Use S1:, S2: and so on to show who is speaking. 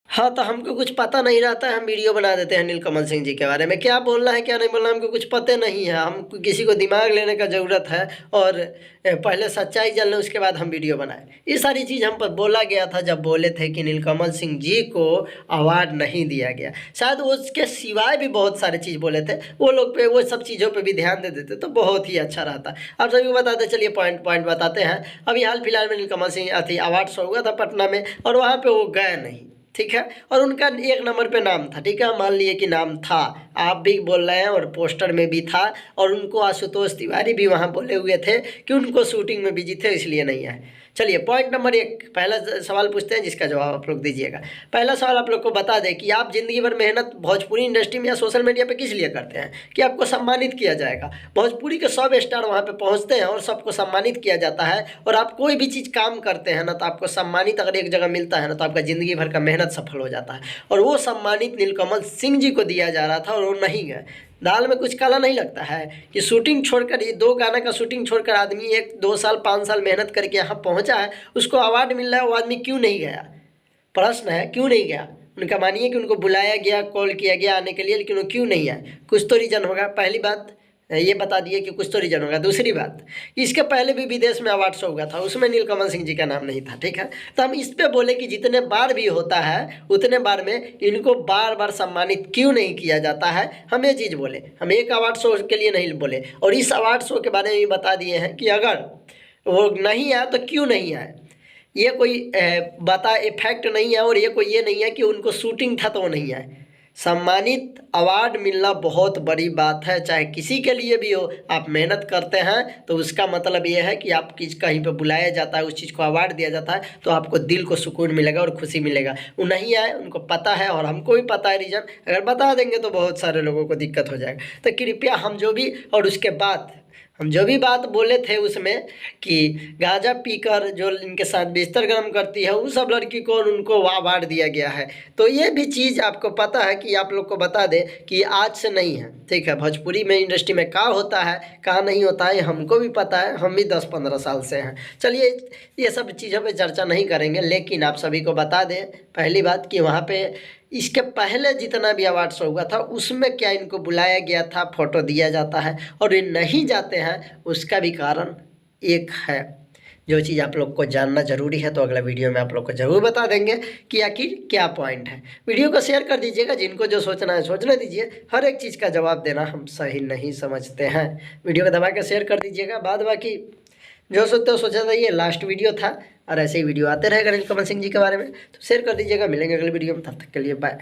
S1: हाँ, तो हमको कुछ पता नहीं रहता है, हम वीडियो बना देते हैं नीलकमल सिंह जी के बारे में। क्या बोलना है क्या नहीं बोलना हमको कुछ पता नहीं है। हम किसी को दिमाग लेने का ज़रूरत है और पहले सच्चाई जान लें उसके बाद हम वीडियो बनाएं। ये सारी चीज़ हम पर बोला गया था जब बोले थे कि नीलकमल सिंह जी को अवार्ड नहीं दिया गया। शायद उसके सिवाय भी बहुत सारे चीज़ बोले थे, वो लोग पे वो सब चीज़ों पर भी ध्यान दे देते तो बहुत ही अच्छा रहता। आप सभी को बताते चलिए, पॉइंट पॉइंट बताते हैं। अभी हाल फिलहाल में नीलकमल सिंह अवार्ड शो हुआ था पटना में और वहाँ पर वो गए नहीं, ठीक है। और उनका एक नंबर पे नाम था, ठीक है, मान लिए कि नाम था, आप भी बोल रहे हैं और पोस्टर में भी था। और उनको आशुतोष तिवारी भी वहाँ बोले हुए थे कि उनको शूटिंग में बिजी थे इसलिए नहीं आए। चलिए पॉइंट नंबर 1, पहला सवाल पूछते हैं जिसका जवाब आप लोग दीजिएगा। पहला सवाल आप लोग को बता दें कि आप ज़िंदगी भर मेहनत भोजपुरी इंडस्ट्री में या सोशल मीडिया पे किस लिए करते हैं कि आपको सम्मानित किया जाएगा। भोजपुरी के सब स्टार वहाँ पे पहुँचते हैं और सबको सम्मानित किया जाता है। और आप कोई भी चीज़ काम करते हैं ना तो आपको सम्मानित अगर एक जगह मिलता है ना तो आपका ज़िंदगी भर का मेहनत सफल हो जाता है। और वो सम्मानित नीलकमल सिंह जी को दिया जा रहा था और वो नहीं गए। दाल में कुछ काला नहीं लगता है कि शूटिंग छोड़कर, ये 2 गाना का शूटिंग छोड़कर आदमी 1-2 साल 5 साल मेहनत करके यहाँ पहुँचा है, उसको अवार्ड मिल रहा है, वो आदमी क्यों नहीं गया। प्रश्न है क्यों नहीं गया। उनका मानिए कि उनको बुलाया गया, कॉल किया गया आने के लिए, लेकिन वो क्यों नहीं आए। कुछ तो रीज़न होगा। पहली बात ये बता दिए कि कुछ तो रीज़न होगा। दूसरी बात, इसके पहले भी विदेश में अवार्ड शो हुआ था, उसमें नीलकमल सिंह जी का नाम नहीं था, ठीक है। तो हम इस पे बोले कि जितने बार भी होता है उतने बार में इनको बार बार सम्मानित क्यों नहीं किया जाता है, हम ये चीज़ बोले। हम एक अवार्ड शो के लिए नहीं बोले। और इस अवार्ड शो के बारे में भी बता दिए हैं कि अगर वो नहीं आया तो क्यों नहीं आए। ये कोई बता इफेक्ट नहीं है और ये कोई ये नहीं है कि उनको शूटिंग था तो वो नहीं आए। सम्मानित अवार्ड मिलना बहुत बड़ी बात है, चाहे किसी के लिए भी हो। आप मेहनत करते हैं तो उसका मतलब ये है कि आप कहीं पे बुलाया जाता है, उस चीज़ को अवार्ड दिया जाता है तो आपको दिल को सुकून मिलेगा और खुशी मिलेगा। वो नहीं आए, उनको पता है और हमको भी पता है रीज़न। अगर बता देंगे तो बहुत सारे लोगों को दिक्कत हो जाएगा। तो कृपया हम जो भी, और उसके बाद हम जो भी बात बोले थे उसमें कि गांजा पीकर जो इनके साथ बिस्तर गर्म करती है उस सब लड़की को उनको अवार्ड दिया गया है। तो ये भी चीज़ आपको पता है कि आप लोग को बता दें कि आज से नहीं है, ठीक है। भोजपुरी में इंडस्ट्री में क्या होता है क्या नहीं होता है हमको भी पता है, हम भी 10-15 साल से हैं। चलिए ये सब चीज़ों पे चर्चा नहीं करेंगे, लेकिन आप सभी को बता दें पहली बात कि वहाँ पे इसके पहले जितना भी अवार्ड शो हुआ था उसमें क्या इनको बुलाया गया था, फ़ोटो दिया जाता है। और ये नहीं जाते हैं उसका भी कारण एक है, जो चीज़ आप लोग को जानना ज़रूरी है। तो अगला वीडियो में आप लोग को ज़रूर बता देंगे कि आखिर क्या पॉइंट है। वीडियो को शेयर कर दीजिएगा, जिनको जो सोचना है सोचने दीजिए। हर एक चीज़ का जवाब देना हम सही नहीं समझते हैं। वीडियो को दबा के शेयर कर दीजिएगा। बाद बाकी जो सोचते हो सोचा था, ये लास्ट वीडियो था और ऐसे ही वीडियो आते रहेगा नीलकमल सिंह जी के बारे में। तो शेयर कर दीजिएगा। मिलेंगे अगले वीडियो में, तब तक के लिए बाय।